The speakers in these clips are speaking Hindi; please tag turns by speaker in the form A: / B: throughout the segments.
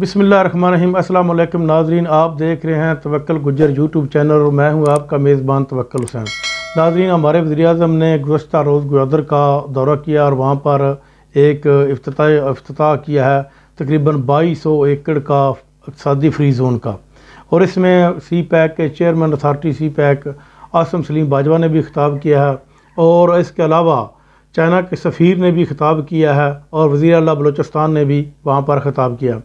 A: बिस्मिल्लाहिर्रहमानिर्रहीम। अस्सलाम वालेकुम नाज़रीन, आप देख रहे हैं तवक्कल गुज्जर यूट्यूब चैनल और मैं हूं आपका मेज़बान तवक्कल हुसैन। नाज़रीन, हमारे वज़ीर-ए-आज़म ने गुज़श्ता रोज़ ग्वादर का दौरा किया और वहां पर एक इफ्तिताह किया है तकरीबन 2200 एकड़ का इक़्तिसादी फ्री ज़ोन का। और इसमें सी पैक के चेयरमैन अथॉरिटी सी पैक आसिम सलीम बाजवा ने भी खिताब किया है और इसके अलावा चाइना के सफ़ीर ने भी खिताब किया है और वज़ीर आला बलूचिस्तान ने भी वहाँ पर ख़िताब किया।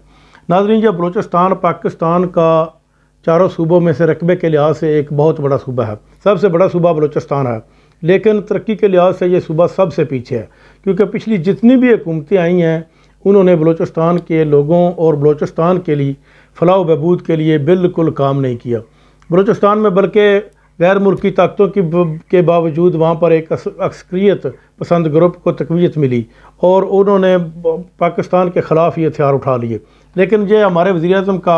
A: नाज़रीन, जब बलूचिस्तान पाकिस्तान का चारों सूबों में से रकबे के लिहाज से एक बहुत बड़ा सूबा है, सबसे बड़ा सूबा बलूचिस्तान है, लेकिन तरक्की के लिहाज से ये सूबा सबसे पीछे है, क्योंकि पिछली जितनी भी हुकूमतें आई हैं उन्होंने बलूचिस्तान के लोगों और बलूचिस्तान के लिए फलाह व बहबूद के लिए बिल्कुल काम नहीं किया। बलूचिस्तान में बल्कि गैर मुल्की ताकतों के बावजूद वहाँ पर एक अक्सरियत पसंद ग्रुप को तक़वियत मिली और उन्होंने पाकिस्तान के ख़िलाफ़ ये हथियार उठा लिए। लेकिन ये हमारे वज़ीर-ए-आज़म का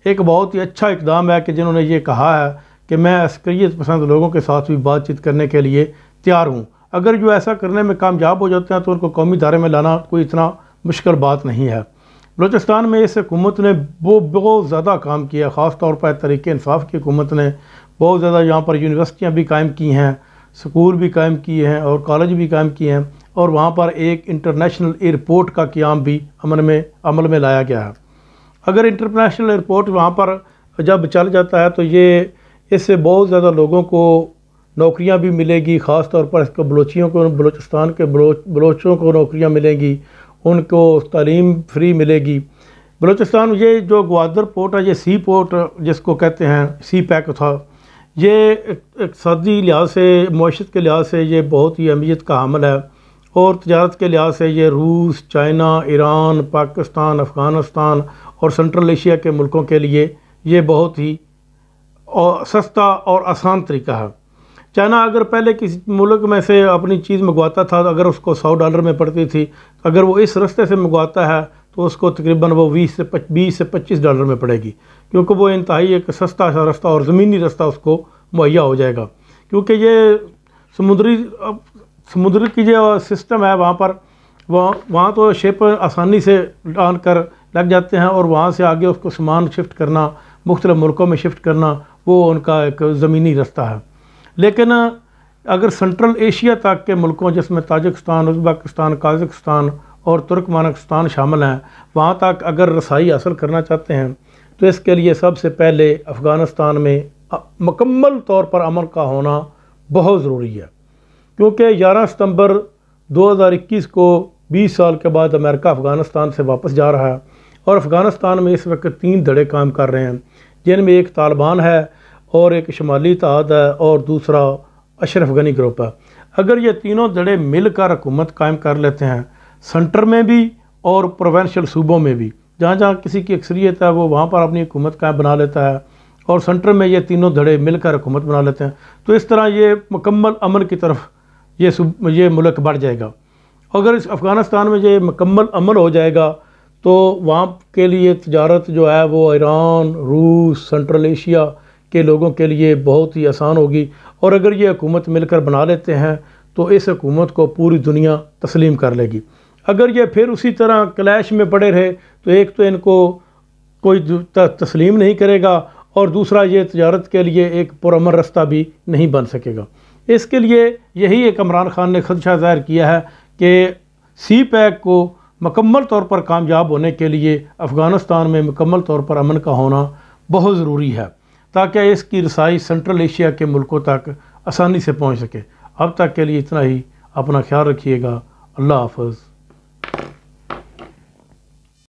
A: एक बहुत ही अच्छा इक़दाम है कि जिन्होंने ये कहा है कि मैं अक्सरियत पसंद लोगों के साथ भी बातचीत करने के लिए तैयार हूँ। अगर जो ऐसा करने में कामयाब हो जाते हैं तो उनको कौमी दायरे में लाना कोई इतना मुश्किल बात नहीं है। बलूचिस्तान में इस हुकूमत ने बहुत ज़्यादा काम किया, ख़ास तौर पर तहरीक इंसाफ की हुकूमत ने बहुत ज़्यादा यहाँ पर यूनिवर्सिटियाँ भी कायम की हैं, स्कूल भी कायम किए हैं और कॉलेज भी कायम किए हैं और वहाँ पर एक इंटरनेशनल एयरपोर्ट का क़याम भी अमल में लाया गया है। अगर इंटरनेशनल एयरपोर्ट वहाँ पर जब चल जाता है तो ये इससे बहुत ज़्यादा लोगों को नौकरियाँ भी मिलेगी, ख़ास तौर पर इसको बलूचिस्तान के बलोचों को नौकरियाँ मिलेंगी, उनको तालीम फ्री मिलेगी। बलूचिस्तान ये जो ग्वादर पोर्ट है, ये सी पोर्ट जिसको कहते हैं सी पैक था, ये इक़्तिसादी लिहाज से, मईशत के लिहाज से ये बहुत ही अहमियत का हामिल है और तजारत के लिहाज से ये रूस, चाइना, ईरान, पाकिस्तान, अफ़गानिस्तान और सेंट्रल एशिया के मुल्कों के लिए ये बहुत ही सस्ता और आसान तरीका है। चाइना अगर पहले किसी मुल्क में से अपनी चीज़ मंगवाता था, अगर उसको $100 में पड़ती थी, अगर वो इस रास्ते से मंगवाता है तो उसको तकरीबन वो 20 से $25 में पड़ेगी, क्योंकि वो इंतहाई एक सस्ता सा रास्ता और ज़मीनी रास्ता उसको मुहैया हो जाएगा। क्योंकि ये समुद्र की जो सिस्टम है वहाँ तो शिप आसानी से आन कर लग जाते हैं और वहाँ से आगे उसको सामान शिफ्ट करना, मुख्तलिफ मुल्कों में शिफ्ट करना, वो उनका एक ज़मीनी रास्ता है। लेकिन अगर सेंट्रल एशिया तक के मुल्कों जिसमें ताजिकिस्तान, उज़्बेकिस्तान, काज़ाकिस्तान और तुर्कमेनिस्तान शामिल हैं, वहाँ तक अगर रसाई हासिल करना चाहते हैं तो इसके लिए सबसे पहले अफ़गानिस्तान में मुकम्मल तौर पर अमन का होना बहुत ज़रूरी है। क्योंकि 11 सितंबर 2021 को 20 साल के बाद अमेरिका अफ़गानिस्तान से वापस जा रहा है और अफ़गानिस्तान में इस वक्त 3 धड़े काम कर रहे हैं, जिनमें एक तालिबान है और एक शुमाली इत्तेहाद है और दूसरा अशरफ गनी ग्रुप है। अगर ये तीनों धड़े मिलकर हुकूमत कायम कर लेते हैं, सेंटर में भी और प्रोविंशियल सूबों में भी, जहाँ जहाँ किसी की अक्सरियत है वो वहाँ पर अपनी हुकूमत कायम बना लेता है और सेंटर में ये तीनों धड़े मिलकर हुकूमत बना लेते हैं, तो इस तरह ये मुकम्मल अमन की तरफ ये मुल्क बढ़ जाएगा। अगर इस अफ़गानिस्तान में ये मुकम्मल अमन हो जाएगा तो वहाँ के लिए तजारत जो है वो ईरान, रूस, सेंट्रल एशिया के लोगों के लिए बहुत ही आसान होगी। और अगर ये हुकूमत मिलकर बना लेते हैं तो इस हुकूमत को पूरी दुनिया तस्लीम कर लेगी। अगर ये फिर उसी तरह क्लैश में पड़े रहे तो एक तो इनको कोई तस्लीम नहीं करेगा और दूसरा ये तजारत के लिए एक पुरअमन रास्ता भी नहीं बन सकेगा। इसके लिए यही एक इमरान खान ने खदशा ज़ाहिर किया है कि सी पैक को मुकम्मल तौर पर कामयाब होने के लिए अफ़गानिस्तान में मुकम्मल तौर पर अमन का होना बहुत ज़रूरी है, ताकि इसकी रसाई सेंट्रल एशिया के मुल्कों तक आसानी से पहुँच सके। अब तक के लिए इतना ही। अपना ख्याल रखिएगा। अल्लाह हाफ़िज़।